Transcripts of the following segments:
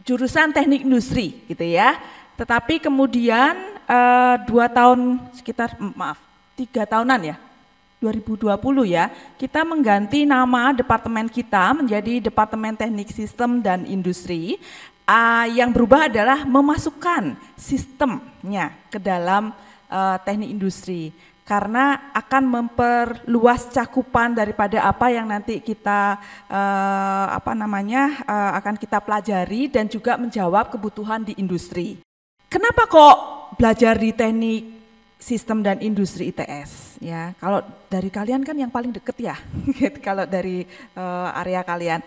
jurusan teknik industri gitu ya. Tetapi kemudian 3 tahunan ya, 2020 ya, kita mengganti nama departemen kita menjadi Departemen Teknik Sistem dan Industri. Yang berubah adalah memasukkan sistemnya ke dalam teknik industri, karena akan memperluas cakupan daripada apa yang nanti kita akan kita pelajari dan juga menjawab kebutuhan di industri. Kenapa kok belajar di teknik sistem dan industri ITS ya? Kalau dari kalian kan yang paling deket ya, kalau dari area kalian.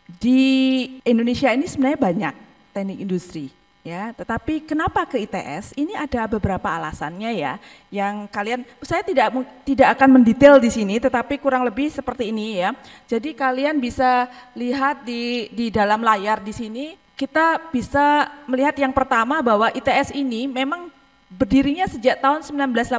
Di Indonesia ini sebenarnya banyak teknik industri ya, tetapi kenapa ke ITS? Ini ada beberapa alasannya ya, yang kalian, saya tidak akan mendetail di sini, tetapi kurang lebih seperti ini ya. Jadi kalian bisa lihat di dalam layar di sini, kita bisa melihat yang pertama bahwa ITS ini memang berdirinya sejak tahun 1985,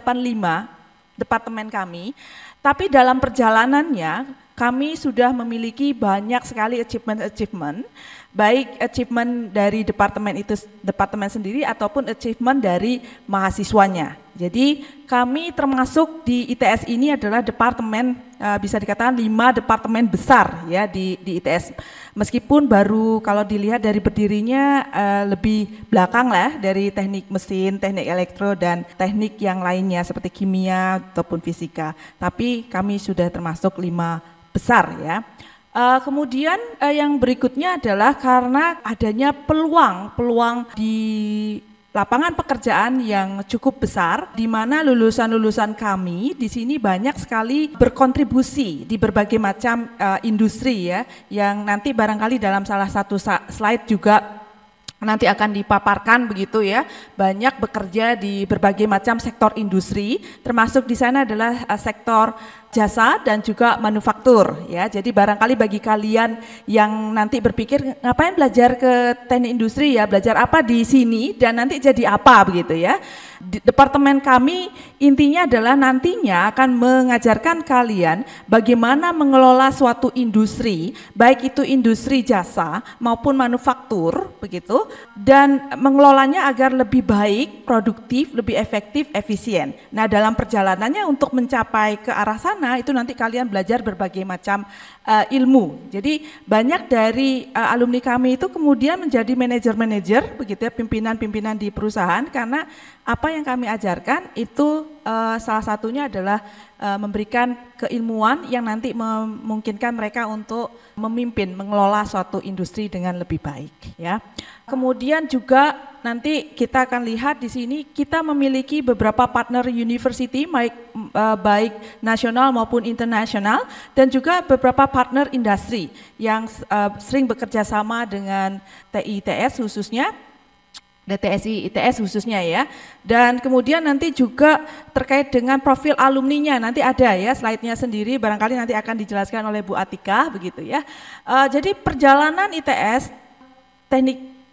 departemen kami, tapi dalam perjalanannya kami sudah memiliki banyak sekali achievement, baik achievement dari departemen sendiri ataupun achievement dari mahasiswanya. Jadi kami termasuk di ITS ini adalah departemen, bisa dikatakan 5 departemen besar ya di ITS. Meskipun baru kalau dilihat dari berdirinya lebih belakang lah, dari teknik mesin, teknik elektro dan teknik yang lainnya seperti kimia ataupun fisika. Tapi kami sudah termasuk 5 besar ya. Kemudian yang berikutnya adalah karena adanya peluang di lapangan pekerjaan yang cukup besar, di mana lulusan-lulusan kami di sini banyak sekali berkontribusi di berbagai macam industri ya, yang nanti barangkali dalam salah satu slide juga nanti akan dipaparkan begitu ya, banyak bekerja di berbagai macam sektor industri, termasuk di sana adalah sektor jasa dan juga manufaktur ya. Jadi barangkali bagi kalian yang nanti berpikir ngapain belajar ke teknik industri ya, belajar apa di sini dan nanti jadi apa begitu ya. Departemen kami intinya adalah nantinya akan mengajarkan kalian bagaimana mengelola suatu industri, baik itu industri jasa maupun manufaktur begitu, dan mengelolanya agar lebih baik, produktif, lebih efektif, efisien. Nah, dalam perjalanannya untuk mencapai ke arah sana itu nanti kalian belajar berbagai macam ilmu. Jadi banyak dari alumni kami itu kemudian menjadi manajer-manajer begitu ya, pimpinan-pimpinan di perusahaan, karena apa yang kami ajarkan itu salah satunya adalah memberikan keilmuan yang nanti memungkinkan mereka untuk memimpin, mengelola suatu industri dengan lebih baik ya. Kemudian juga nanti kita akan lihat di sini kita memiliki beberapa partner university baik nasional maupun internasional, dan juga beberapa partner industri yang sering bekerja sama dengan TITS khususnya, DTSI ITS khususnya ya. Dan kemudian nanti juga terkait dengan profil alumninya, nanti ada ya slide-nya sendiri, barangkali nanti akan dijelaskan oleh Bu Atika begitu ya. Jadi perjalanan ITS,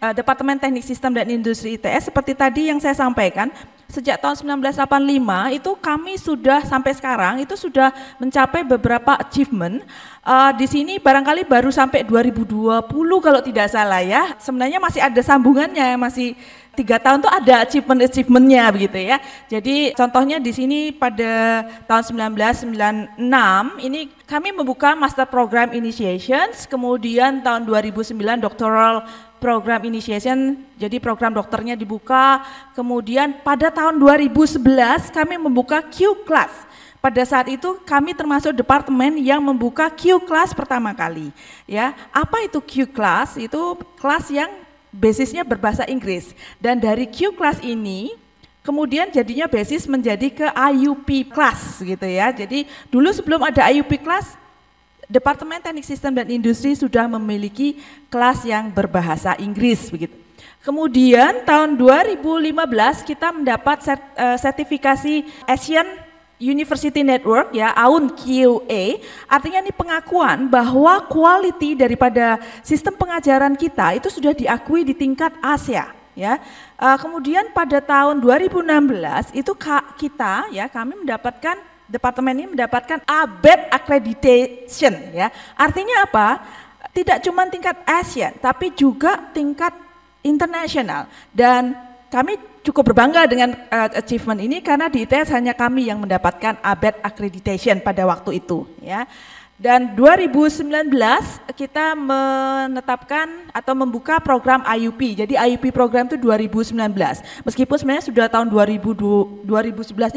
Departemen Teknik Sistem dan Industri ITS seperti tadi yang saya sampaikan, sejak tahun 1985 itu kami sudah sampai sekarang itu sudah mencapai beberapa achievement. Di sini barangkali baru sampai 2020 kalau tidak salah ya. Sebenarnya masih ada sambungannya, masih 3 tahun tuh ada achievement-achievementnya begitu ya. Jadi contohnya di sini pada tahun 1996 ini kami membuka Master Program Initiations, kemudian tahun 2009 Doctoral Program Initiation, jadi program dokternya dibuka. Kemudian pada tahun 2011 kami membuka Q-Class. Pada saat itu kami termasuk departemen yang membuka Q-Class pertama kali. Ya, apa itu Q-Class? Itu kelas yang basisnya berbahasa Inggris. Dan dari Q-Class ini kemudian jadinya basis menjadi ke IUP Class gitu ya. Jadi dulu sebelum ada IUP Class, Departemen Teknik Sistem dan Industri sudah memiliki kelas yang berbahasa Inggris begitu. Kemudian tahun 2015 kita mendapat sertifikasi Asian University Network ya, AUN QA, artinya ini pengakuan bahwa quality daripada sistem pengajaran kita itu sudah diakui di tingkat Asia ya. Kemudian pada tahun 2016 itu kita ya, kami mendapatkan, departemen ini mendapatkan ABET accreditation ya. Artinya apa? tidak cuma tingkat ASEAN, tapi juga tingkat internasional. Dan kami cukup berbangga dengan achievement ini karena di ITS hanya kami yang mendapatkan ABET accreditation pada waktu itu, ya. Dan 2019 kita menetapkan atau membuka program IUP. Jadi IUP program itu 2019. Meskipun sebenarnya sudah tahun 2011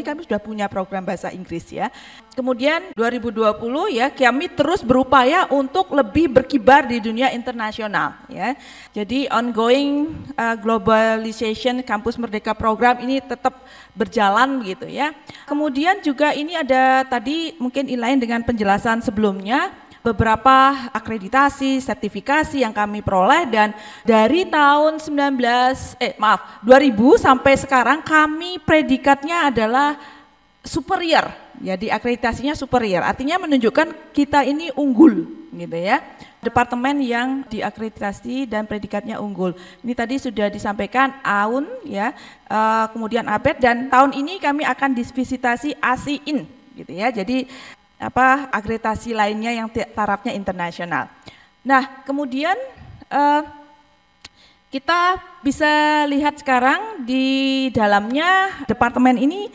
ini kami sudah punya program bahasa Inggris, ya. Kemudian 2020 ya kami terus berupaya untuk lebih berkibar di dunia internasional, ya. Jadi ongoing globalization Kampus Merdeka program ini tetap berjalan begitu, ya. Kemudian juga ini ada tadi mungkin inline dengan penjelasan sebelumnya beberapa akreditasi, sertifikasi yang kami peroleh, dan dari tahun 2000 sampai sekarang kami predikatnya adalah superior. Jadi akreditasinya superior, artinya menunjukkan kita ini unggul gitu, ya. Departemen yang diakreditasi dan predikatnya unggul. Ini tadi sudah disampaikan AUN, ya, kemudian ABET, dan tahun ini kami akan divisitasi ASEAN gitu, ya. Jadi akreditasi lainnya yang tarafnya internasional. Nah, kemudian kita bisa lihat sekarang di dalamnya departemen ini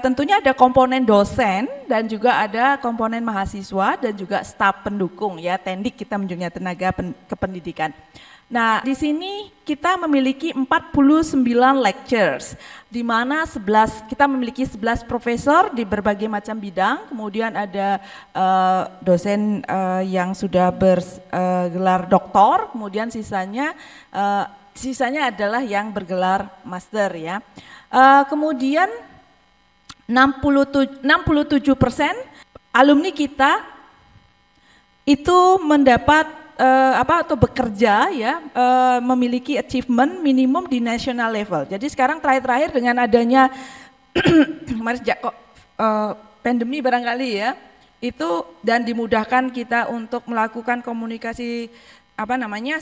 tentunya ada komponen dosen dan juga ada komponen mahasiswa dan juga staf pendukung, ya. Tendik kita menunjuknya tenaga kependidikan. Nah, di sini kita memiliki 49 lectures, di mana kita memiliki 11 profesor di berbagai macam bidang, kemudian ada dosen yang sudah bergelar doktor, kemudian sisanya adalah yang bergelar master, ya. Kemudian 67% alumni kita itu mendapat atau bekerja, ya, memiliki achievement minimum di national level. Jadi sekarang terakhir dengan adanya kemarin sejak pandemi barangkali, ya, itu dan dimudahkan kita untuk melakukan komunikasi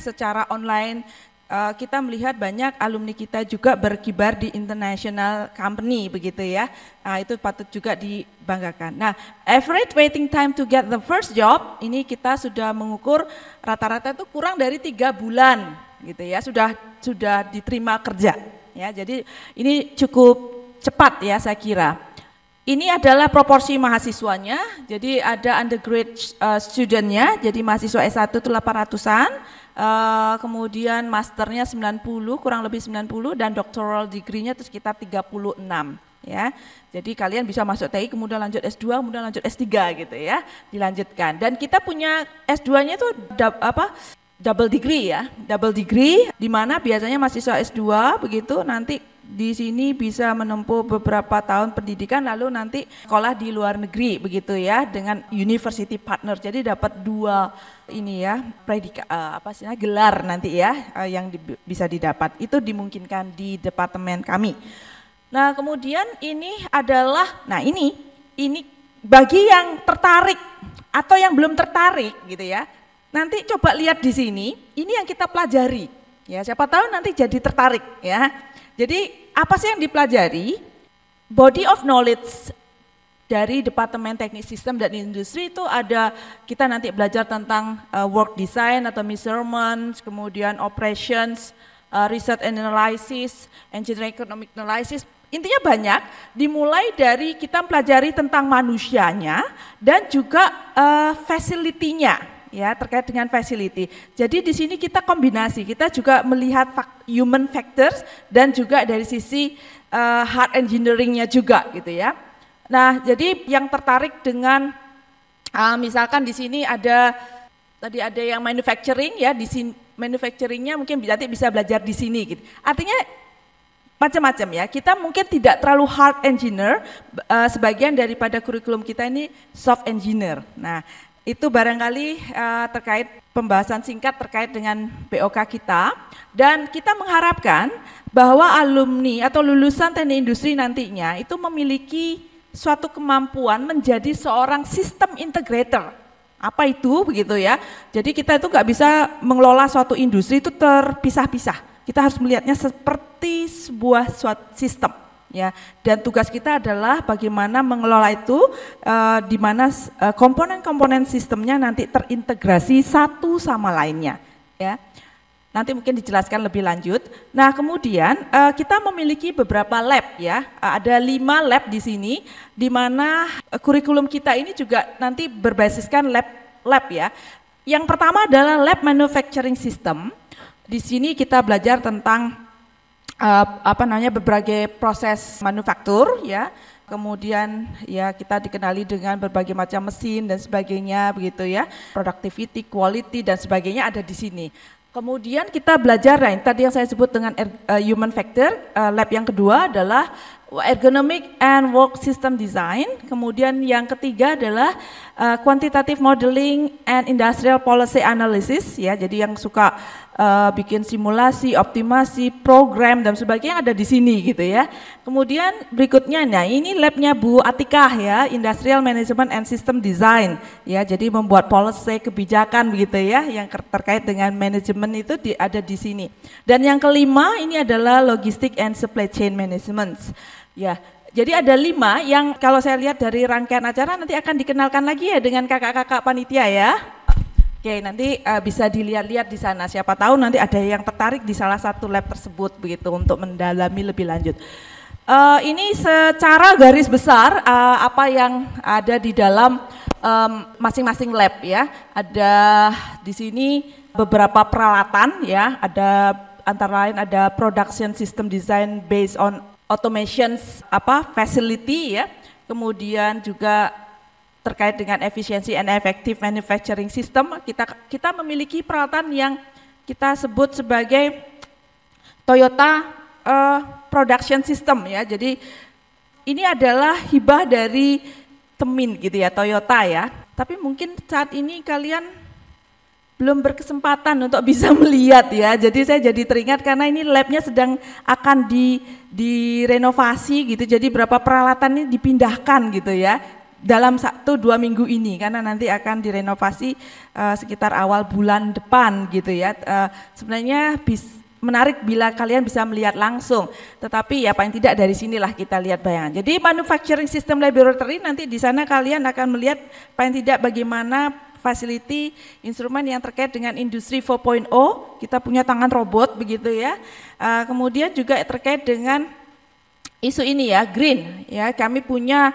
secara online. Kita melihat banyak alumni kita juga berkibar di international company begitu, ya. Nah, itu patut juga dibanggakan. Nah, average waiting time to get the first job ini kita sudah mengukur rata-rata itu kurang dari 3 bulan gitu, ya, sudah diterima kerja, ya. Jadi ini cukup cepat, ya, saya kira. Ini adalah proporsi mahasiswanya. Jadi ada undergrad studentnya, jadi mahasiswa S1 itu 800-an. Kemudian masternya 90, kurang lebih 90, dan doctoral degree-nya itu sekitar 36, ya. Jadi kalian bisa masuk TI, kemudian lanjut S2, kemudian lanjut S3 gitu, ya, dilanjutkan. Dan kita punya S2-nya itu double degree, ya, double degree, di mana biasanya mahasiswa S2 begitu nanti di sini bisa menempuh beberapa tahun pendidikan lalu nanti sekolah di luar negeri begitu, ya, dengan university partner. Jadi dapat 2 ini, ya, gelar nanti, ya, yang bisa didapat. Itu dimungkinkan di departemen kami. Nah, kemudian ini bagi yang tertarik atau yang belum tertarik gitu, ya. Nanti coba lihat di sini, ini yang kita pelajari. Ya, siapa tahu nanti jadi tertarik, ya. Jadi apa sih yang dipelajari? Body of knowledge dari Departemen Teknik Sistem dan Industri itu ada, kita nanti belajar tentang work design atau measurement, kemudian operations, research and analysis, engineering economic analysis. Intinya banyak, dimulai dari kita pelajari tentang manusianya dan juga facility-nya. Ya, terkait dengan facility. Jadi di sini kita kombinasi, kita juga melihat human factors dan juga dari sisi hard engineering-nya juga gitu, ya. Nah, jadi yang tertarik dengan misalkan di sini tadi ada yang manufacturing, ya, di sini manufacturing-nya mungkin nanti bisa belajar di sini gitu. Artinya macam-macam, ya. Kita mungkin tidak terlalu hard engineer, sebagian daripada kurikulum kita ini soft engineer. Nah, itu barangkali terkait pembahasan singkat terkait dengan POK kita, dan kita mengharapkan bahwa alumni atau lulusan teknik industri nantinya itu memiliki suatu kemampuan menjadi seorang sistem integrator. Apa itu begitu, ya? Jadi kita itu nggak bisa mengelola suatu industri itu terpisah-pisah. Kita harus melihatnya seperti sebuah suatu sistem. ya. Dan tugas kita adalah bagaimana mengelola itu, di mana komponen-komponen sistemnya nanti terintegrasi satu sama lainnya, ya. Nanti mungkin dijelaskan lebih lanjut. Nah, kemudian kita memiliki beberapa lab, ya. Ada 5 lab di sini, di mana kurikulum kita ini juga nanti berbasiskan lab, ya. Yang pertama adalah lab manufacturing system. Di sini kita belajar tentang berbagai proses manufaktur, ya. Kemudian ya kita dikenali dengan berbagai macam mesin dan sebagainya begitu ya. Productivity, quality dan sebagainya ada di sini. Kemudian kita belajar, tadi yang saya sebut dengan human factor, lab yang kedua adalah ergonomic and work system design. Kemudian yang ketiga adalah quantitative modeling and industrial policy analysis, ya. Jadi yang suka bikin simulasi, optimasi, program dan sebagainya ada di sini gitu ya. Kemudian berikutnya, nah ini labnya Bu Atikah ya, Industrial Management and System Design ya. Jadi membuat policy, kebijakan begitu ya, yang terkait dengan manajemen itu ada di sini. Dan yang kelima ini adalah Logistic and Supply Chain Management ya. Jadi ada 5 yang kalau saya lihat dari rangkaian acara nanti akan dikenalkan lagi ya dengan kakak-kakak panitia ya. Oke, nanti bisa dilihat-lihat di sana. Siapa tahu nanti ada yang tertarik di salah satu lab tersebut begitu untuk mendalami lebih lanjut. Ini secara garis besar apa yang ada di dalam masing-masing lab ya. Ada di sini beberapa peralatan ya. Ada antara lain ada production system design based on automation facility ya. Kemudian juga terkait dengan efisiensi and effective manufacturing system, kita memiliki peralatan yang kita sebut sebagai Toyota production system ya. Jadi ini adalah hibah dari Temin gitu ya, Toyota ya. Tapi mungkin saat ini kalian belum berkesempatan untuk bisa melihat ya. Jadi saya jadi teringat karena ini labnya sedang akan direnovasi gitu. Jadi berapa peralatan ini dipindahkan gitu ya. Dalam 1-2 minggu ini karena nanti akan direnovasi sekitar awal bulan depan gitu ya. Sebenarnya menarik bila kalian bisa melihat langsung, tetapi ya paling tidak dari sinilah kita lihat bayangan. Jadi manufacturing system laboratory nanti di sana kalian akan melihat paling tidak bagaimana facility instrumen yang terkait dengan industri 4.0. Kita punya tangan robot begitu ya. Kemudian juga terkait dengan isu ini ya, green ya, kami punya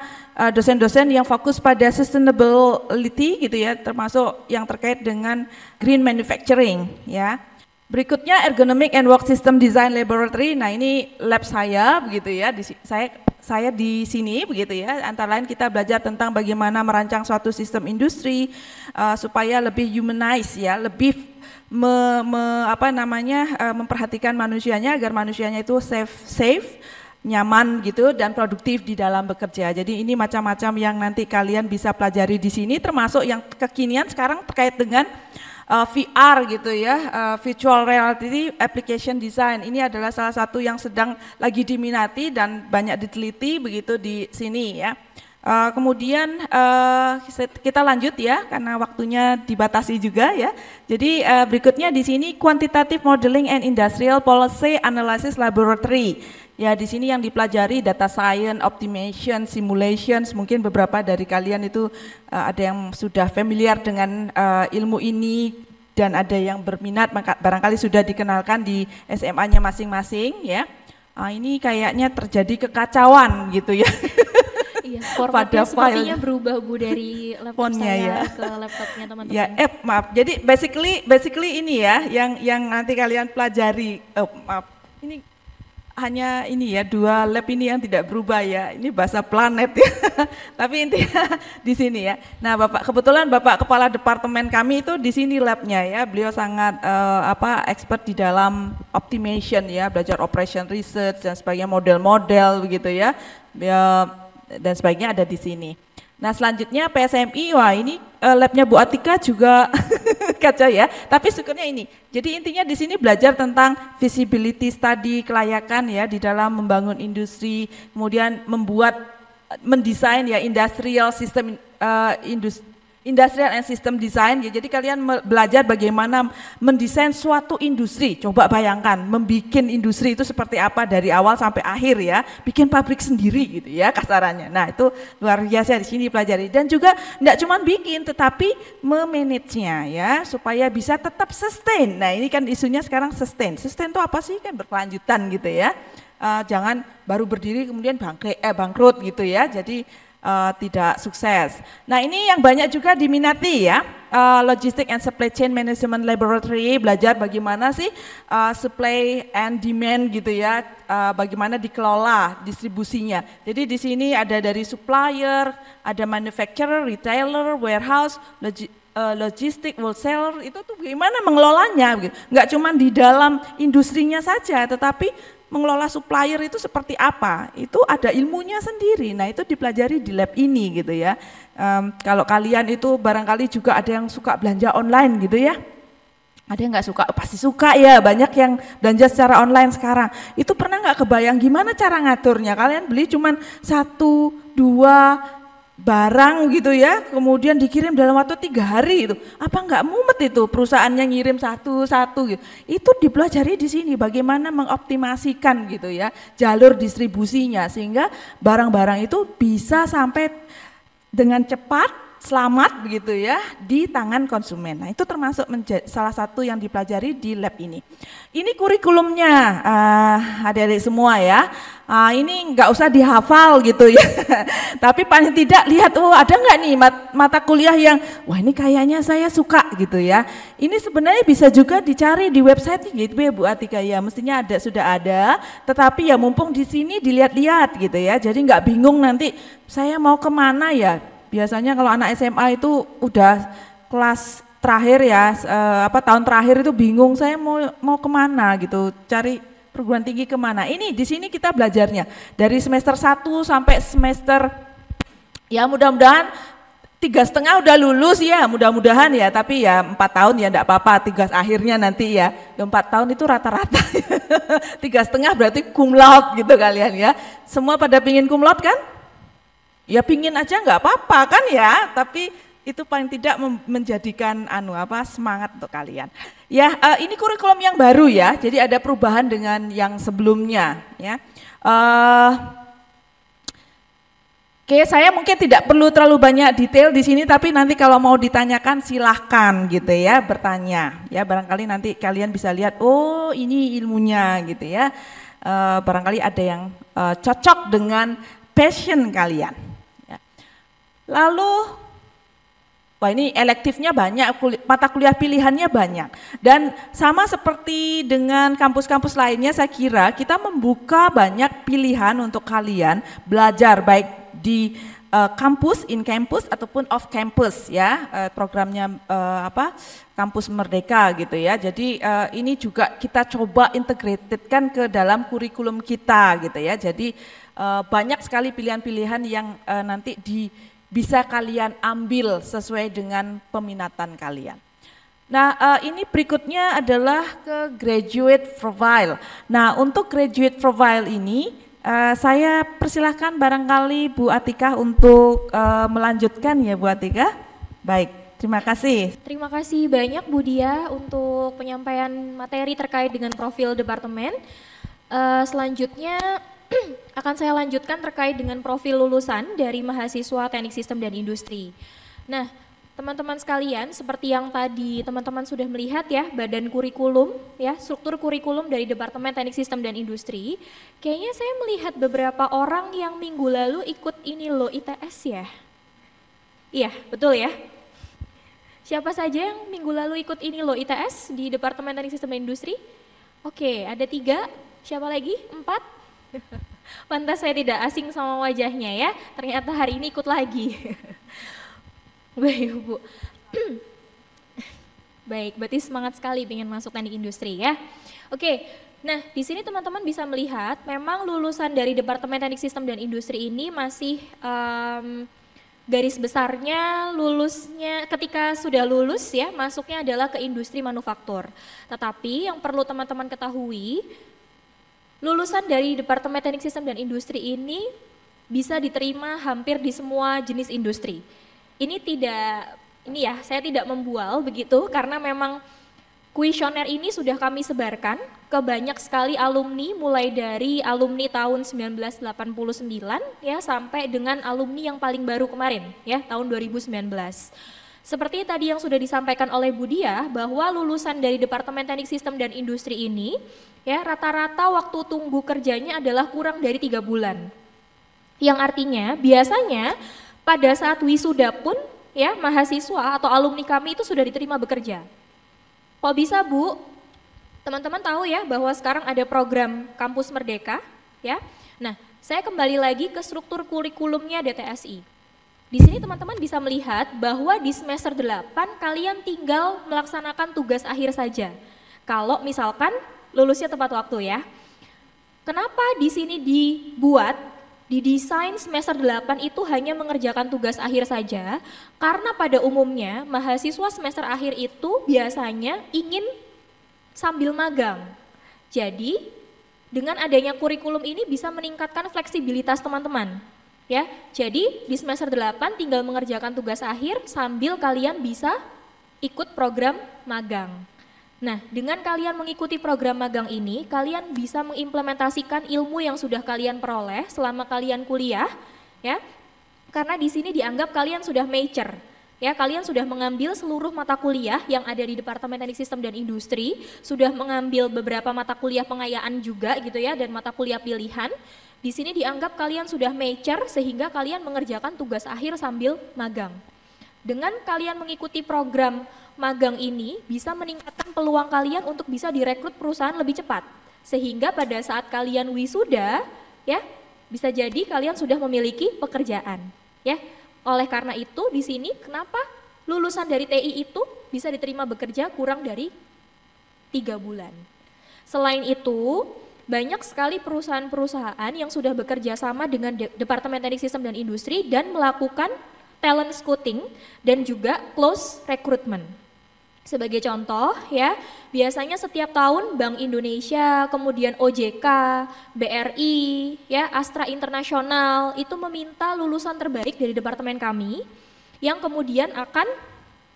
dosen-dosen yang fokus pada sustainability gitu ya, termasuk yang terkait dengan green manufacturing ya. Berikutnya ergonomic and work system design laboratory. Nah, ini lab saya begitu ya. Saya di sini begitu ya. Antara lain kita belajar tentang bagaimana merancang suatu sistem industri supaya lebih humanize ya, lebih memperhatikan manusianya agar manusianya itu safe, nyaman gitu dan produktif di dalam bekerja. Jadi ini macam-macam yang nanti kalian bisa pelajari di sini, termasuk yang kekinian sekarang terkait dengan VR gitu ya, virtual reality application design. Ini adalah salah satu yang sedang lagi diminati dan banyak diteliti begitu di sini ya. Kemudian kita lanjut ya karena waktunya dibatasi juga ya. Jadi berikutnya di sini quantitative modeling and industrial policy analysis laboratory. Ya di sini yang dipelajari data science, optimization, simulations. Mungkin beberapa dari kalian itu ada yang sudah familiar dengan ilmu ini dan ada yang berminat, maka barangkali sudah dikenalkan di SMA-nya masing-masing ya. Ini kayaknya terjadi kekacauan gitu ya. Iya, formatnya sepertinya berubah Bu dari laptop saya ke laptopnya teman-teman. Ya, maaf. Jadi basically ini ya yang nanti kalian pelajari. Ini hanya ini ya 2 lab ini yang tidak berubah ya. Ini bahasa planet ya. Tapi intinya di sini ya. Nah, kebetulan Bapak Kepala Departemen kami itu di sini labnya ya. Beliau sangat expert di dalam optimization ya, belajar operation research dan sebagainya, model-model begitu ya. Dan sebagainya ada di sini. Nah selanjutnya PSMI, wah ini labnya Bu Atika juga kacau ya. Tapi syukurnya ini. Jadi intinya di sini belajar tentang feasibility study, kelayakan ya di dalam membangun industri, kemudian mendesain ya industrial system Industrial and System Design, ya, jadi kalian belajar bagaimana mendesain suatu industri. Coba bayangkan, membuat industri itu seperti apa dari awal sampai akhir ya, bikin pabrik sendiri gitu ya kasarannya. Nah itu luar biasa di sini pelajari. Dan juga tidak cuma bikin, tetapi memanagenya ya, supaya bisa tetap sustain. Nah ini kan isunya sekarang sustain. Sustain itu apa sih? Kan berkelanjutan gitu ya. Jangan baru berdiri kemudian bangkrut gitu ya. Jadi tidak sukses. Nah ini yang banyak juga diminati ya, Logistic and Supply Chain Management Laboratory, belajar bagaimana sih supply and demand gitu ya, bagaimana dikelola distribusinya. Jadi di sini ada dari supplier, ada manufacturer, retailer, warehouse, logistik, wholesaler, itu tuh bagaimana mengelolanya, gitu. Nggak cuma di dalam industrinya saja, tetapi mengelola supplier itu seperti apa, itu ada ilmunya sendiri. Nah itu dipelajari di lab ini gitu ya. Kalau kalian itu barangkali juga ada yang suka belanja online gitu ya. Ada yang nggak suka, pasti suka ya, banyak yang belanja secara online sekarang. Itu pernah nggak kebayang gimana cara ngaturnya? Kalian beli cuman 1, 2 barang gitu ya, kemudian dikirim dalam waktu 3 hari itu, apa nggak mumet itu perusahaan yang ngirim satu-satu gitu. Itu dipelajari di sini bagaimana mengoptimasikan gitu ya jalur distribusinya sehingga barang-barang itu bisa sampai dengan cepat, selamat begitu ya di tangan konsumen. Nah itu termasuk salah satu yang dipelajari di lab ini. Ini kurikulumnya adik-adik semua ya. Ini nggak usah dihafal gitu ya. Tapi paling tidak lihat, oh ada nggak nih mata kuliah yang, wah ini kayaknya saya suka gitu ya. Ini sebenarnya bisa juga dicari di website gitu ya Bu Atika ya. Mestinya sudah ada. Tetapi ya mumpung di sini dilihat-lihat gitu ya. Jadi nggak bingung nanti saya mau kemana ya. Biasanya kalau anak SMA itu udah kelas terakhir ya, tahun terakhir itu bingung saya mau kemana gitu, cari perguruan tinggi kemana. Ini di sini kita belajarnya dari semester 1 sampai semester, ya mudah-mudahan 3,5 udah lulus ya, mudah-mudahan ya, tapi ya 4 tahun ya enggak apa-apa, 3 akhirnya nanti ya, 4 tahun itu rata-rata, 3,5 berarti cum laude gitu kalian ya. Semua pada pingin cum laude kan? Ya pingin aja nggak apa-apa kan ya, tapi itu paling tidak menjadikan semangat untuk kalian. Ya ini kurikulum yang baru ya, jadi ada perubahan dengan yang sebelumnya ya. Oke, saya mungkin tidak perlu terlalu banyak detail di sini, tapi nanti kalau mau ditanyakan silahkan gitu ya, bertanya ya, barangkali nanti kalian bisa lihat, oh ini ilmunya gitu ya, barangkali ada yang cocok dengan passion kalian. Lalu, wah ini elektifnya banyak, mata kuliah pilihannya banyak. Dan sama seperti dengan kampus-kampus lainnya, saya kira kita membuka banyak pilihan untuk kalian belajar baik di kampus, in campus ataupun off campus ya, programnya kampus merdeka gitu ya. Jadi ini juga kita coba integratedkan ke dalam kurikulum kita gitu ya. Jadi banyak sekali pilihan-pilihan yang nanti bisa kalian ambil sesuai dengan peminatan kalian. Nah ini berikutnya adalah ke graduate profile. Nah untuk graduate profile ini saya persilahkan barangkali Bu Atika untuk melanjutkan ya Bu Atika. Baik, terima kasih. Terima kasih banyak Bu Dia untuk penyampaian materi terkait dengan profil departemen. Selanjutnya akan saya lanjutkan terkait dengan profil lulusan dari mahasiswa Teknik Sistem dan Industri. Nah, teman-teman sekalian, seperti yang tadi teman-teman sudah melihat ya, badan kurikulum, ya, struktur kurikulum dari Departemen Teknik Sistem dan Industri. Kayaknya saya melihat beberapa orang yang minggu lalu ikut ini loh, ITS ya. Iya, betul ya. Siapa saja yang minggu lalu ikut ini loh, ITS di Departemen Teknik Sistem dan Industri? Oke, ada 3, siapa lagi? 4? Pantas saya tidak asing sama wajahnya ya, ternyata hari ini ikut lagi. Baik Bu. Baik, berarti semangat sekali ingin masuk teknik industri ya. Oke, nah di sini teman-teman bisa melihat memang lulusan dari Departemen Teknik Sistem dan Industri ini masih garis besarnya lulusnya ketika sudah lulus ya, masuknya adalah ke industri manufaktur. Tetapi yang perlu teman-teman ketahui, lulusan dari Departemen Teknik Sistem dan Industri ini bisa diterima hampir di semua jenis industri. Ini tidak ini ya, saya tidak membual begitu karena memang kuesioner ini sudah kami sebarkan ke banyak sekali alumni, mulai dari alumni tahun 1989 ya sampai dengan alumni yang paling baru kemarin ya, tahun 2019. Seperti tadi yang sudah disampaikan oleh Bu Dia, bahwa lulusan dari Departemen Teknik Sistem dan Industri ini ya rata-rata waktu tunggu kerjanya adalah kurang dari 3 bulan. Yang artinya biasanya pada saat wisuda pun ya mahasiswa atau alumni kami itu sudah diterima bekerja. Kok bisa, Bu? Teman-teman tahu ya bahwa sekarang ada program Kampus Merdeka ya. Nah, saya kembali lagi ke struktur kurikulumnya DTSI. Di sini teman-teman bisa melihat bahwa di semester 8 kalian tinggal melaksanakan tugas akhir saja. Kalau misalkan lulusnya tepat waktu ya. Kenapa di sini didesain semester 8 itu hanya mengerjakan tugas akhir saja? Karena pada umumnya mahasiswa semester akhir itu biasanya ingin sambil magang. Jadi dengan adanya kurikulum ini bisa meningkatkan fleksibilitas teman-teman. Ya, jadi di semester 8 tinggal mengerjakan tugas akhir sambil kalian bisa ikut program magang. Nah, dengan kalian mengikuti program magang ini, kalian bisa mengimplementasikan ilmu yang sudah kalian peroleh selama kalian kuliah, ya. Karena di sini dianggap kalian sudah major, ya. Kalian sudah mengambil seluruh mata kuliah yang ada di Departemen Teknik Sistem dan Industri, sudah mengambil beberapa mata kuliah pengayaan juga gitu ya, dan mata kuliah pilihan. Di sini dianggap kalian sudah major sehingga kalian mengerjakan tugas akhir sambil magang. Dengan kalian mengikuti program magang ini bisa meningkatkan peluang kalian untuk bisa direkrut perusahaan lebih cepat. Sehingga pada saat kalian wisuda, ya, bisa jadi kalian sudah memiliki pekerjaan, ya. Oleh karena itu di sini kenapa lulusan dari TI itu bisa diterima bekerja kurang dari 3 bulan. Selain itu, banyak sekali perusahaan-perusahaan yang sudah bekerja sama dengan Departemen Teknik Sistem dan Industri dan melakukan talent scouting dan juga close recruitment. Sebagai contoh ya, biasanya setiap tahun Bank Indonesia, kemudian OJK, BRI, ya, Astra Internasional itu meminta lulusan terbaik dari departemen kami yang kemudian akan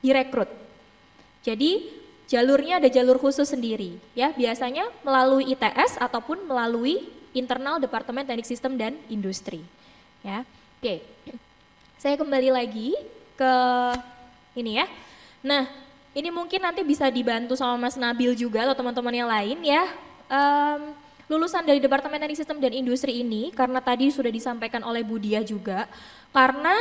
direkrut. Jadi jalurnya ada jalur khusus sendiri ya, biasanya melalui ITS ataupun melalui internal Departemen Teknik Sistem dan Industri. Ya. Oke. Saya kembali lagi ke ini ya. Nah, ini mungkin nanti bisa dibantu sama Mas Nabil juga atau teman-teman yang lain ya. Lulusan dari Departemen Teknik Sistem dan Industri ini, karena tadi sudah disampaikan oleh Bu Dia juga, karena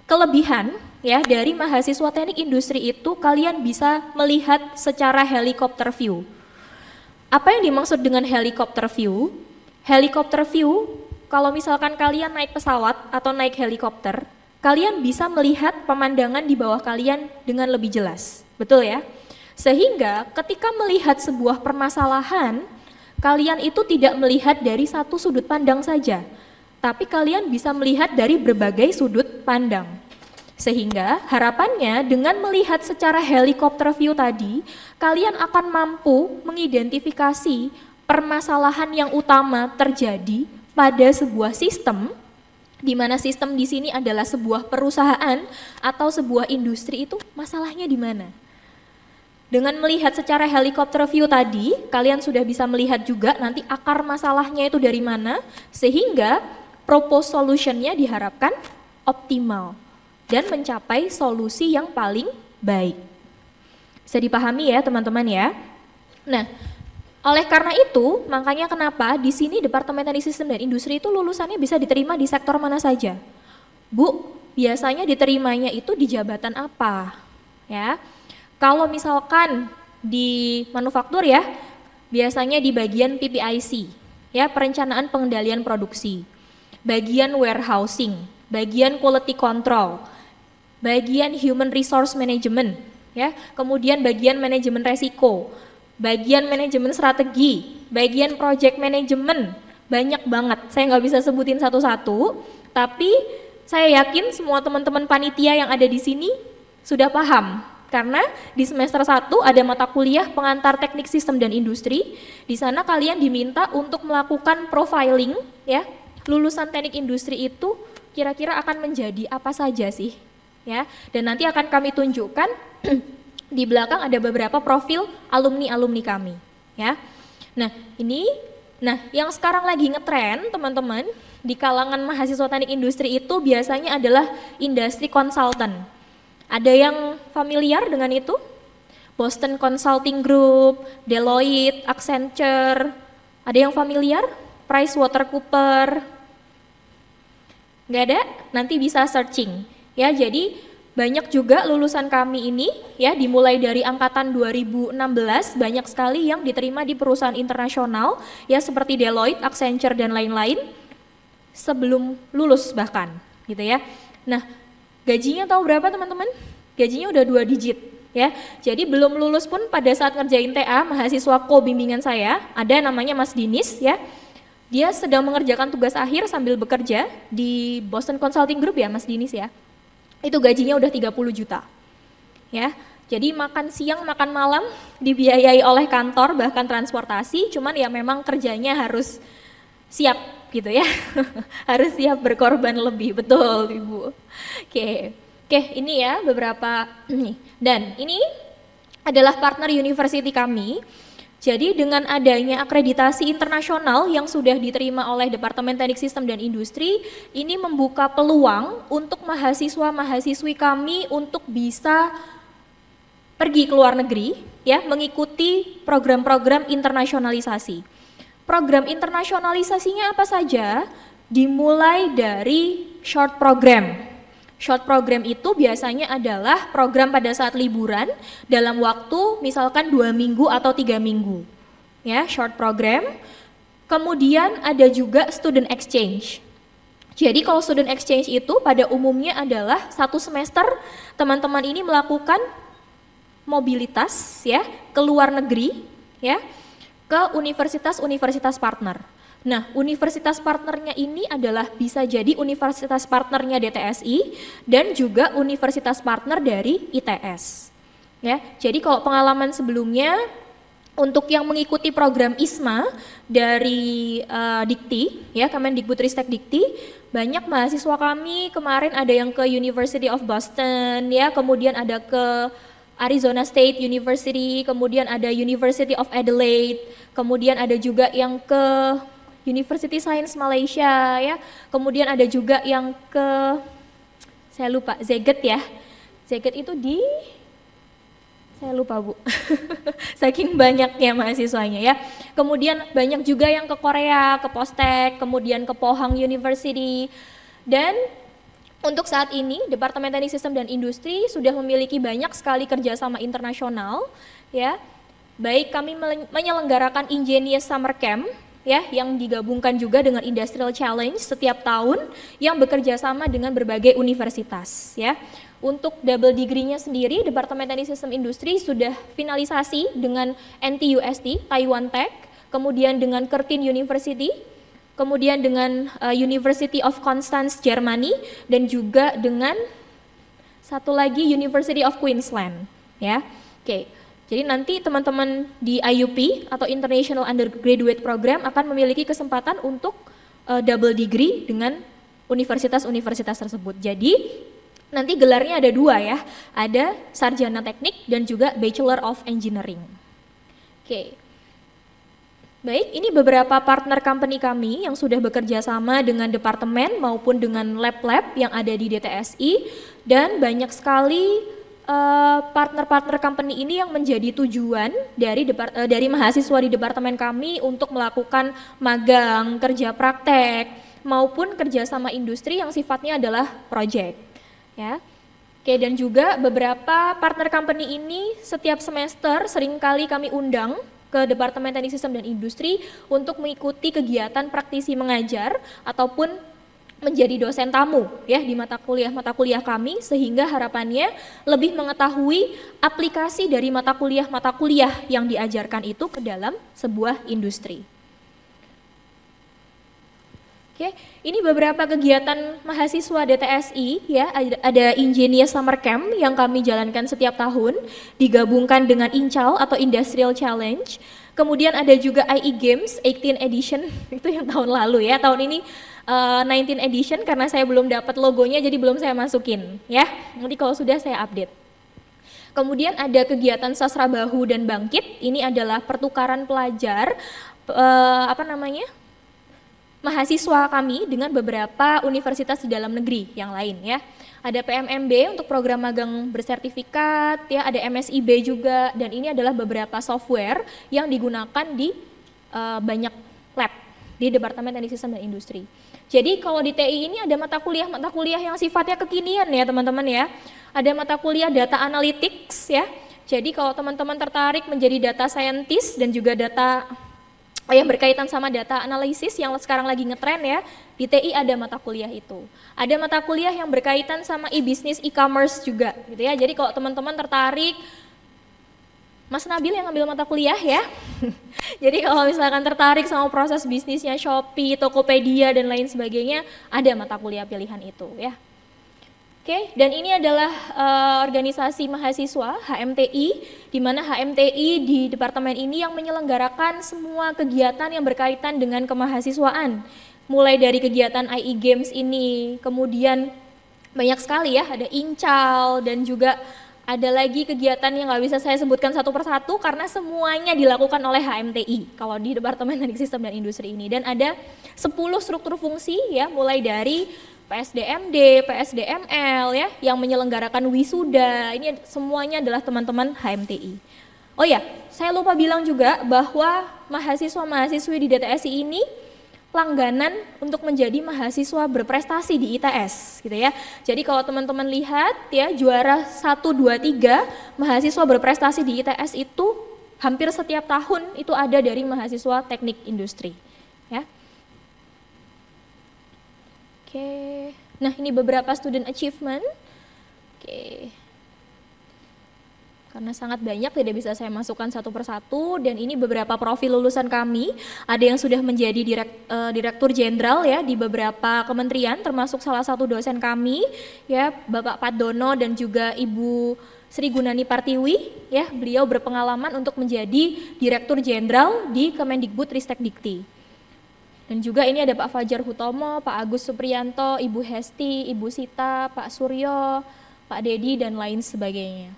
kelebihan ya dari mahasiswa teknik industri itu kalian bisa melihat secara helikopter view. Apa yang dimaksud dengan helikopter view? Helikopter view, kalau misalkan kalian naik pesawat atau naik helikopter, kalian bisa melihat pemandangan di bawah kalian dengan lebih jelas, betul ya? Sehingga ketika melihat sebuah permasalahan, kalian itu tidak melihat dari satu sudut pandang saja, tapi kalian bisa melihat dari berbagai sudut pandang. Sehingga harapannya dengan melihat secara helikopter view tadi, kalian akan mampu mengidentifikasi permasalahan yang utama terjadi pada sebuah sistem, di mana sistem di sini adalah sebuah perusahaan atau sebuah industri, itu masalahnya di mana. Dengan melihat secara helikopter view tadi, kalian sudah bisa melihat juga nanti akar masalahnya itu dari mana, sehingga proposed solution-nya diharapkan optimal dan mencapai solusi yang paling baik. Bisa dipahami ya teman-teman ya. Nah, oleh karena itu, makanya kenapa di sini Departemen Teknik Sistem dan Industri itu lulusannya bisa diterima di sektor mana saja. Bu, biasanya diterimanya itu di jabatan apa? Ya. Kalau misalkan di manufaktur ya, biasanya di bagian PPIC, ya, perencanaan pengendalian produksi. Bagian warehousing, bagian quality control, bagian human resource management, ya, kemudian bagian manajemen resiko, bagian manajemen strategi, bagian project management, banyak banget. Saya nggak bisa sebutin satu-satu, tapi saya yakin semua teman-teman panitia yang ada di sini sudah paham. Karena di semester 1 ada mata kuliah pengantar teknik sistem dan industri. Di sana kalian diminta untuk melakukan profiling, ya. Lulusan teknik industri itu kira-kira akan menjadi apa saja sih? ya. Dan nanti akan kami tunjukkan di belakang ada beberapa profil alumni-alumni kami, ya. Nah, yang sekarang lagi ngetren, teman-teman, di kalangan mahasiswa teknik industri itu biasanya adalah industri consultant. Ada yang familiar dengan itu? Boston Consulting Group, Deloitte, Accenture. Ada yang familiar? PricewaterhouseCoopers. Nggak ada? Nanti bisa searching. Ya, jadi banyak juga lulusan kami ini, ya, dimulai dari angkatan 2016, banyak sekali yang diterima di perusahaan internasional, ya, seperti Deloitte, Accenture, dan lain-lain, sebelum lulus bahkan, gitu ya. Nah, gajinya tahu berapa teman-teman? Gajinya udah 2 digit, ya. Jadi belum lulus pun pada saat ngerjain TA, mahasiswa bimbingan saya, ada namanya Mas Dinis, ya. Dia sedang mengerjakan tugas akhir sambil bekerja di Boston Consulting Group, ya, Mas Dinis, ya. Itu gajinya udah 30 juta, ya. Jadi makan siang, makan malam dibiayai oleh kantor, bahkan transportasi, cuman ya memang kerjanya harus siap gitu ya, harus siap berkorban lebih, betul Ibu. Oke, ini ya beberapa, dan ini adalah partner university kami. Jadi dengan adanya akreditasi internasional yang sudah diterima oleh Departemen Teknik Sistem dan Industri, ini membuka peluang untuk mahasiswa-mahasiswi kami untuk bisa pergi ke luar negeri, ya, mengikuti program-program internasionalisasi. Program internasionalisasinya apa saja? Dimulai dari short program. Short program itu biasanya adalah program pada saat liburan dalam waktu misalkan 2 minggu atau 3 minggu, ya, short program. Kemudian ada juga student exchange. Jadi kalau student exchange itu pada umumnya adalah 1 semester teman-teman ini melakukan mobilitas, ya, ke luar negeri, ya, ke universitas-universitas partner. Nah, universitas partnernya ini adalah bisa jadi universitas partnernya DTSI dan juga universitas partner dari ITS. Ya, jadi kalau pengalaman sebelumnya untuk yang mengikuti program ISMA dari Dikti, ya, Kemendikbudristek Dikti, banyak mahasiswa kami kemarin ada yang ke University of Boston, ya, kemudian ada ke Arizona State University, kemudian ada University of Adelaide, kemudian ada juga yang ke University Science Malaysia, ya. Kemudian ada juga yang ke, saya lupa, Zagat, ya. Zagat itu di, saya lupa Bu, saking banyaknya mahasiswanya, ya. Kemudian banyak juga yang ke Korea, ke Postek, kemudian ke Pohang University. Dan untuk saat ini Departemen Teknik Sistem dan Industri sudah memiliki banyak sekali kerjasama internasional, ya. Baik kami menyelenggarakan Ingenious Summer Camp, ya, yang digabungkan juga dengan Industrial Challenge setiap tahun yang bekerja sama dengan berbagai universitas, ya. Untuk double degree-nya sendiri, Departemen Teknik Sistem Industri sudah finalisasi dengan NTUST, Taiwan Tech, kemudian dengan Curtin University, kemudian dengan University of Constance, Germany, dan juga dengan satu lagi University of Queensland, ya. Oke. Jadi nanti teman-teman di IUP atau International Undergraduate Program akan memiliki kesempatan untuk double degree dengan universitas-universitas tersebut. Jadi nanti gelarnya ada 2 ya, ada Sarjana Teknik dan juga Bachelor of Engineering. Oke. Baik, ini beberapa partner company kami yang sudah bekerja sama dengan departemen maupun dengan lab-lab yang ada di DTSI, dan banyak sekali partner-partner company ini yang menjadi tujuan dari mahasiswa di departemen kami untuk melakukan magang, kerja praktek, maupun kerjasama industri yang sifatnya adalah project, ya. Oke, dan juga beberapa partner company ini setiap semester seringkali kami undang ke Departemen Teknik Sistem dan Industri untuk mengikuti kegiatan praktisi mengajar ataupun menjadi dosen tamu, ya, di mata kuliah kami, sehingga harapannya lebih mengetahui aplikasi dari mata kuliah yang diajarkan itu ke dalam sebuah industri. Oke, ini beberapa kegiatan mahasiswa DTSI, ya, ada Ingenious Summer Camp yang kami jalankan setiap tahun, digabungkan dengan INCAL atau Industrial Challenge. Kemudian ada juga IE Games 18 edition, itu yang tahun lalu ya. Tahun ini 19 edition karena saya belum dapat logonya jadi belum saya masukin ya. Nanti kalau sudah saya update. Kemudian ada kegiatan Sastra Bahu dan Bangkit. Ini adalah pertukaran pelajar mahasiswa kami dengan beberapa universitas di dalam negeri yang lain ya. Ada PMMB untuk program magang bersertifikat, ya, ada MSIB juga, dan ini adalah beberapa software yang digunakan di banyak lab di Departemen Teknik Sistem dan Industri. Jadi kalau di TI ini ada mata kuliah yang sifatnya kekinian ya teman-teman ya. Ada mata kuliah data analytics ya. Jadi kalau teman-teman tertarik menjadi data scientist dan juga data yang berkaitan sama data analisis yang sekarang lagi ngetren ya, di TI ada mata kuliah itu. Ada mata kuliah yang berkaitan sama e-business, e-commerce juga gitu ya. Jadi kalau teman-teman tertarik, Mas Nabil yang ngambil mata kuliah ya. Jadi kalau misalkan tertarik sama proses bisnisnya Shopee, Tokopedia dan lain sebagainya, ada mata kuliah pilihan itu ya. Oke, dan ini adalah organisasi mahasiswa HMTI, di mana HMTI di departemen ini yang menyelenggarakan semua kegiatan yang berkaitan dengan kemahasiswaan. Mulai dari kegiatan IE Games ini, kemudian banyak sekali ya, ada Incal dan juga ada lagi kegiatan yang nggak bisa saya sebutkan satu persatu karena semuanya dilakukan oleh HMTI kalau di Departemen Teknik Sistem dan Industri ini. Dan ada 10 struktur fungsi ya, mulai dari PSDMD, PSDML ya, yang menyelenggarakan wisuda, ini semuanya adalah teman-teman HMTI. Oh ya, saya lupa bilang juga bahwa mahasiswa-mahasiswi di DTSI ini langganan untuk menjadi mahasiswa berprestasi di ITS gitu ya. Jadi kalau teman-teman lihat ya, juara 1, 2, 3 mahasiswa berprestasi di ITS itu hampir setiap tahun itu ada dari mahasiswa teknik industri ya. Oke, nah ini beberapa student achievement. Oke, karena sangat banyak tidak bisa saya masukkan satu persatu, dan ini beberapa profil lulusan kami. Ada yang sudah menjadi direktur jenderal ya di beberapa kementerian, termasuk salah satu dosen kami ya, Bapak Padono dan juga Ibu Sri Gunani Partiwi ya. Beliau berpengalaman untuk menjadi direktur jenderal di Kemendikbud Ristek Dikti. Dan juga ini ada Pak Fajar Hutomo, Pak Agus Supriyanto, Ibu Hesti, Ibu Sita, Pak Suryo, Pak Dedi, dan lain sebagainya.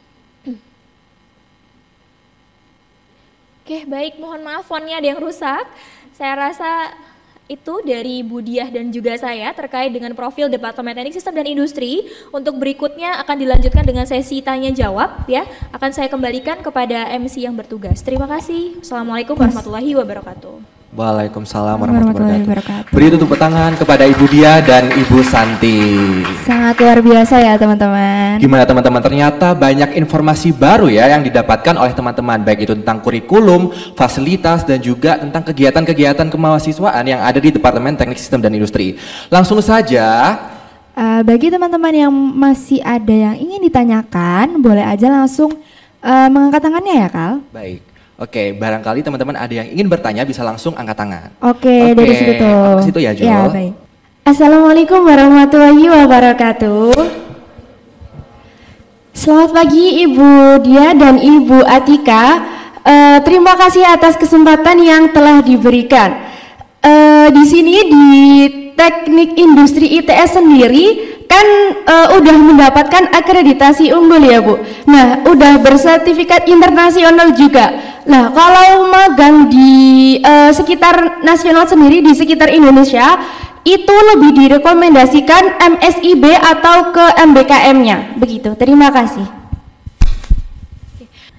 Oke, baik, mohon maaf fontnya ada yang rusak. Saya rasa itu dari Bu Diah dan juga saya terkait dengan profil Departemen Teknik Sistem dan Industri. Untuk berikutnya akan dilanjutkan dengan sesi tanya jawab ya. Akan saya kembalikan kepada MC yang bertugas. Terima kasih. Assalamualaikum warahmatullahi wabarakatuh. Waalaikumsalam warahmatullahi wabarakatuh. Beri tepuk tangan kepada Ibu Dia dan Ibu Santi. Sangat luar biasa ya teman-teman. Gimana teman-teman, ternyata banyak informasi baru ya yang didapatkan oleh teman-teman, baik itu tentang kurikulum, fasilitas, dan juga tentang kegiatan-kegiatan kemahasiswaan yang ada di Departemen Teknik Sistem dan Industri. Langsung saja. Bagi teman-teman yang masih ada yang ingin ditanyakan, boleh aja langsung mengangkat tangannya ya Kal. Baik. Oke, barangkali teman-teman ada yang ingin bertanya bisa langsung angkat tangan. Oke, dari situ tuh. Ke situ ya, Jul. Ya, baik. Assalamualaikum warahmatullahi wabarakatuh. Selamat pagi Ibu Dia dan Ibu Atika. Terima kasih atas kesempatan yang telah diberikan. Di sini di Teknik Industri ITS sendiri kan udah mendapatkan akreditasi unggul ya Bu. Nah, udah bersertifikat internasional juga. Nah, kalau magang di sekitar nasional sendiri, di sekitar Indonesia, itu lebih direkomendasikan MSIB atau ke MBKM-nya, begitu. Terima kasih.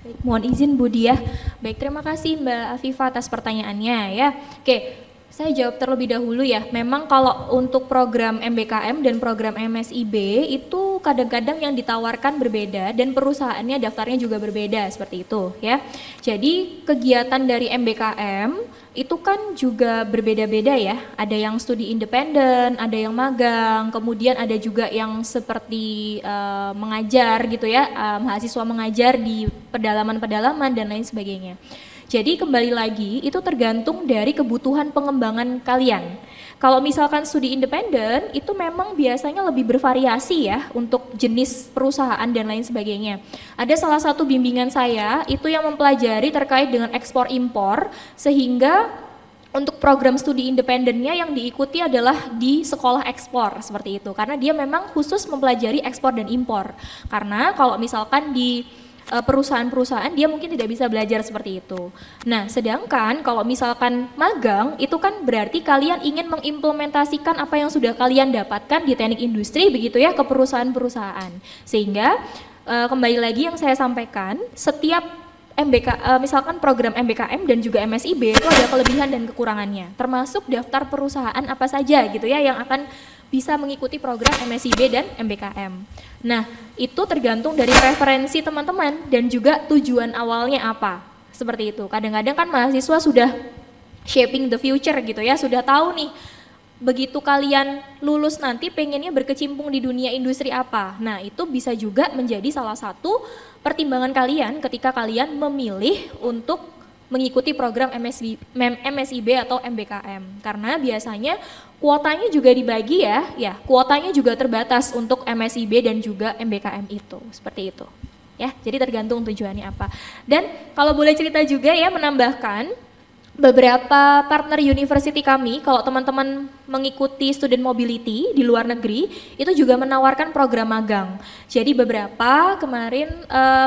Baik, mohon izin Bu Diah. Baik, terima kasih Mbak Afifah atas pertanyaannya ya. Oke, saya jawab terlebih dahulu ya. Memang kalau untuk program MBKM dan program MSIB itu kadang-kadang yang ditawarkan berbeda dan perusahaannya daftarnya juga berbeda seperti itu ya. Jadi kegiatan dari MBKM itu kan juga berbeda-beda ya. Ada yang studi independen, ada yang magang, kemudian ada juga yang seperti mengajar gitu ya, mahasiswa mengajar di pedalaman-pedalaman dan lain sebagainya. Jadi kembali lagi itu tergantung dari kebutuhan pengembangan kalian. Kalau misalkan studi independen itu memang biasanya lebih bervariasi ya untuk jenis perusahaan dan lain sebagainya. Ada salah satu bimbingan saya itu yang mempelajari terkait dengan ekspor impor, sehingga untuk program studi independennya yang diikuti adalah di sekolah ekspor seperti itu, karena dia memang khusus mempelajari ekspor dan impor. Karena kalau misalkan di perusahaan-perusahaan dia mungkin tidak bisa belajar seperti itu. Nah, sedangkan kalau misalkan magang itu kan berarti kalian ingin mengimplementasikan apa yang sudah kalian dapatkan di teknik industri begitu ya ke perusahaan-perusahaan. Sehingga kembali lagi yang saya sampaikan, setiap misalkan program MBKM dan juga MSIB itu ada kelebihan dan kekurangannya, termasuk daftar perusahaan apa saja gitu ya yang akan bisa mengikuti program MSIB dan MBKM. Nah, itu tergantung dari preferensi teman-teman dan juga tujuan awalnya apa. Seperti itu. Kadang-kadang kan mahasiswa sudah shaping the future gitu ya, sudah tahu nih begitu kalian lulus nanti pengennya berkecimpung di dunia industri apa. Nah, itu bisa juga menjadi salah satu pertimbangan kalian ketika kalian memilih untuk mengikuti program MSIB atau MBKM. Karena biasanya kuotanya juga dibagi ya kuotanya juga terbatas untuk MSIB dan juga MBKM itu, seperti itu. Ya, jadi tergantung tujuannya apa. Dan kalau boleh cerita juga ya, menambahkan beberapa partner university kami, kalau teman-teman mengikuti student mobility di luar negeri, itu juga menawarkan program magang. Jadi beberapa kemarin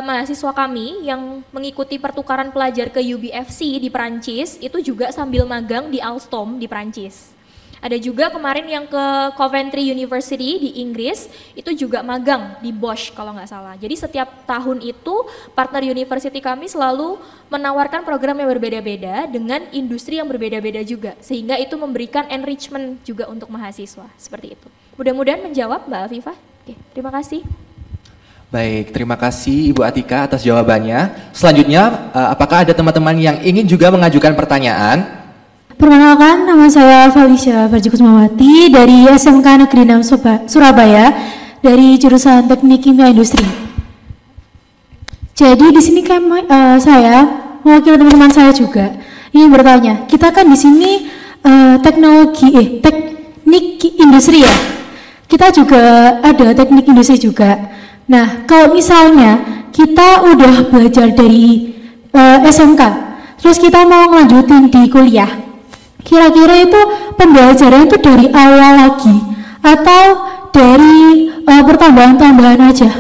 mahasiswa kami yang mengikuti pertukaran pelajar ke UBFC di Perancis, itu juga sambil magang di Alstom di Perancis. Ada juga kemarin yang ke Coventry University di Inggris, itu juga magang di Bosch kalau nggak salah. Jadi setiap tahun itu partner university kami selalu menawarkan program yang berbeda-beda dengan industri yang berbeda-beda juga. Sehingga itu memberikan enrichment juga untuk mahasiswa, seperti itu. Mudah-mudahan menjawab Mbak Afifah. Oke, terima kasih. Baik, terima kasih Ibu Atika atas jawabannya. Selanjutnya, apakah ada teman-teman yang ingin juga mengajukan pertanyaan? Perkenalkan, nama saya Felicia Farjikusmawati dari SMK Negeri 6 Surabaya dari jurusan Teknik Kimia Industri. Jadi di sini saya mewakili teman-teman saya juga ingin bertanya. Kita kan di sini teknik industri ya. Kita juga ada teknik industri juga. Nah, kalau misalnya kita udah belajar dari SMK, terus kita mau ngelanjutin di kuliah, kira-kira itu pembelajaran itu dari awal lagi atau dari pertambahan-tambahan aja?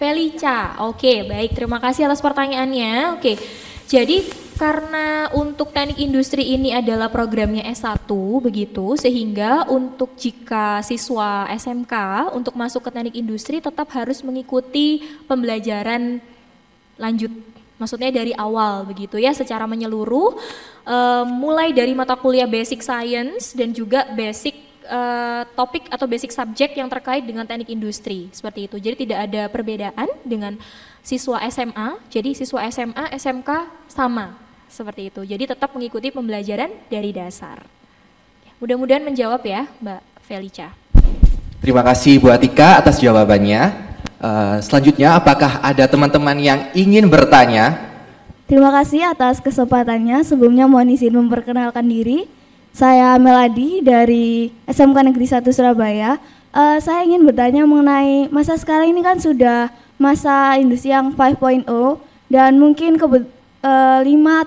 Felicia, oke, baik, terima kasih atas pertanyaannya. Oke, jadi karena untuk teknik industri ini adalah programnya S1 begitu, sehingga untuk jika siswa SMK untuk masuk ke teknik industri tetap harus mengikuti pembelajaran lanjut. Maksudnya dari awal begitu ya, secara menyeluruh, mulai dari mata kuliah basic science dan juga basic topik atau basic subject yang terkait dengan teknik industri, seperti itu. Jadi tidak ada perbedaan dengan siswa SMA, jadi siswa SMA, SMK sama, seperti itu. Jadi tetap mengikuti pembelajaran dari dasar. Mudah-mudahan menjawab ya Mbak Felicia. Terima kasih Bu Atika atas jawabannya. Selanjutnya, apakah ada teman-teman yang ingin bertanya? Terima kasih atas kesempatannya. Sebelumnya mohon izin memperkenalkan diri. Saya Meladi dari SMK Negeri 1 Surabaya. Saya ingin bertanya mengenai masa sekarang ini kan sudah masa industri yang 5.0 dan mungkin 5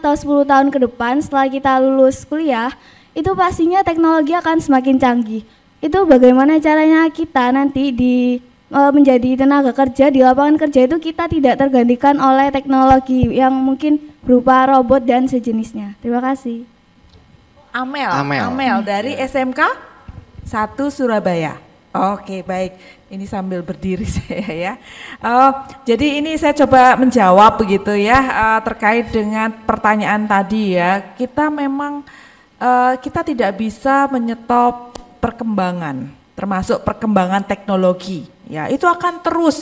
atau 10 tahun ke depan setelah kita lulus kuliah, itu pastinya teknologi akan semakin canggih. Itu bagaimana caranya kita nanti menjadi tenaga kerja di lapangan kerja itu kita tidak tergantikan oleh teknologi yang mungkin berupa robot dan sejenisnya. Terima kasih. Amel dari SMK 1 Surabaya. Oke, baik. Ini sambil berdiri saya ya. Jadi ini saya coba menjawab begitu ya terkait dengan pertanyaan tadi ya. Kita memang kita tidak bisa menyetop perkembangan, termasuk perkembangan teknologi. Ya, itu akan terus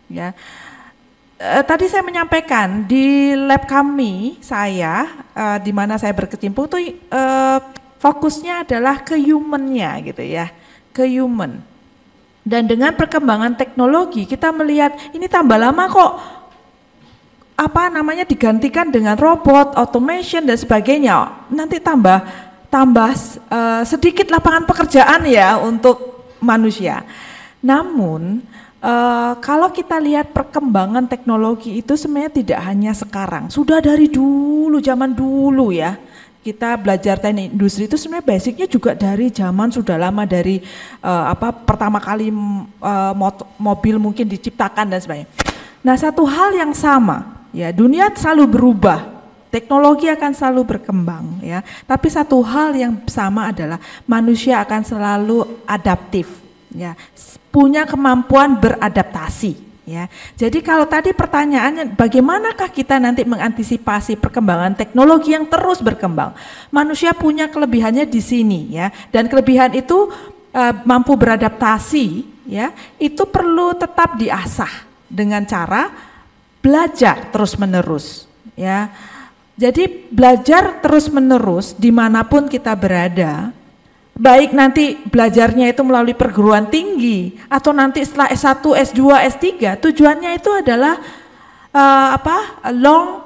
ya. Tadi saya menyampaikan di lab kami di mana saya berkecimpung tuh fokusnya adalah ke human-nya gitu ya, ke human. Dan dengan perkembangan teknologi kita melihat ini tambah lama kok digantikan dengan robot, automation dan sebagainya. Nanti tambah sedikit lapangan pekerjaan ya untuk manusia. Namun kalau kita lihat perkembangan teknologi itu sebenarnya tidak hanya sekarang, sudah dari dulu, zaman dulu ya. Kita belajar teknik industri itu sebenarnya basicnya juga dari zaman sudah lama, dari pertama kali mobil mungkin diciptakan dan sebagainya. Nah, satu hal yang sama ya, dunia selalu berubah, teknologi akan selalu berkembang ya. Tapi satu hal yang sama adalah manusia akan selalu adaptif ya, punya kemampuan beradaptasi. Ya, jadi kalau tadi pertanyaannya bagaimanakah kita nanti mengantisipasi perkembangan teknologi yang terus berkembang? Manusia punya kelebihannya di sini ya, dan kelebihan itu mampu beradaptasi ya, itu perlu tetap diasah dengan cara belajar terus-menerus ya. Jadi belajar terus-menerus dimanapun kita berada. Baik nanti belajarnya itu melalui perguruan tinggi atau nanti setelah S1, S2, S3, tujuannya itu adalah long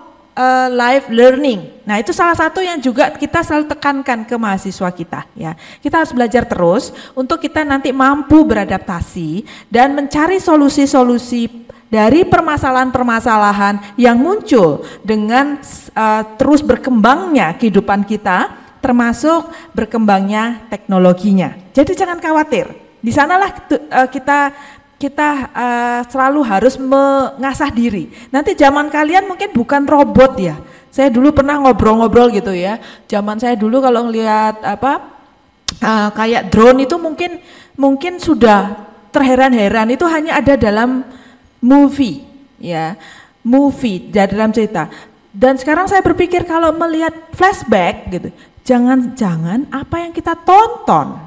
life learning. Nah, itu salah satu yang juga kita selalu tekankan ke mahasiswa kita ya. Kita harus belajar terus untuk kita nanti mampu beradaptasi dan mencari solusi-solusi dari permasalahan-permasalahan yang muncul dengan terus berkembangnya kehidupan kita, termasuk berkembangnya teknologinya. Jadi jangan khawatir. Di sanalah kita selalu harus mengasah diri. Nanti zaman kalian mungkin bukan robot ya. Saya dulu pernah ngobrol-ngobrol gitu ya. Zaman saya dulu kalau ngelihat kayak drone itu mungkin sudah terheran-heran, itu hanya ada dalam movie ya. Movie dalam cerita. Dan sekarang saya berpikir kalau melihat flashback gitu, jangan-jangan apa yang kita tonton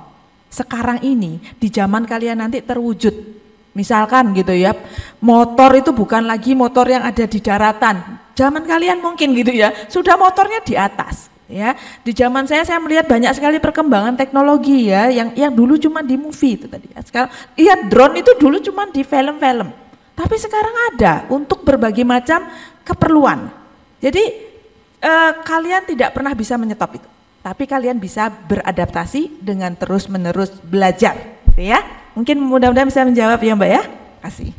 sekarang ini di zaman kalian nanti terwujud. Misalkan gitu ya, motor itu bukan lagi motor yang ada di daratan. Zaman kalian mungkin gitu ya, sudah motornya di atas. Ya, di zaman saya melihat banyak sekali perkembangan teknologi ya, yang dulu cuma di movie itu tadi. Sekarang lihat drone itu dulu cuma di film-film, tapi sekarang ada untuk berbagai macam keperluan. Jadi kalian tidak pernah bisa menyetop itu. Tapi kalian bisa beradaptasi dengan terus-menerus belajar, gitu ya. Mungkin mudah-mudahan bisa menjawab ya Mbak ya. Kasih.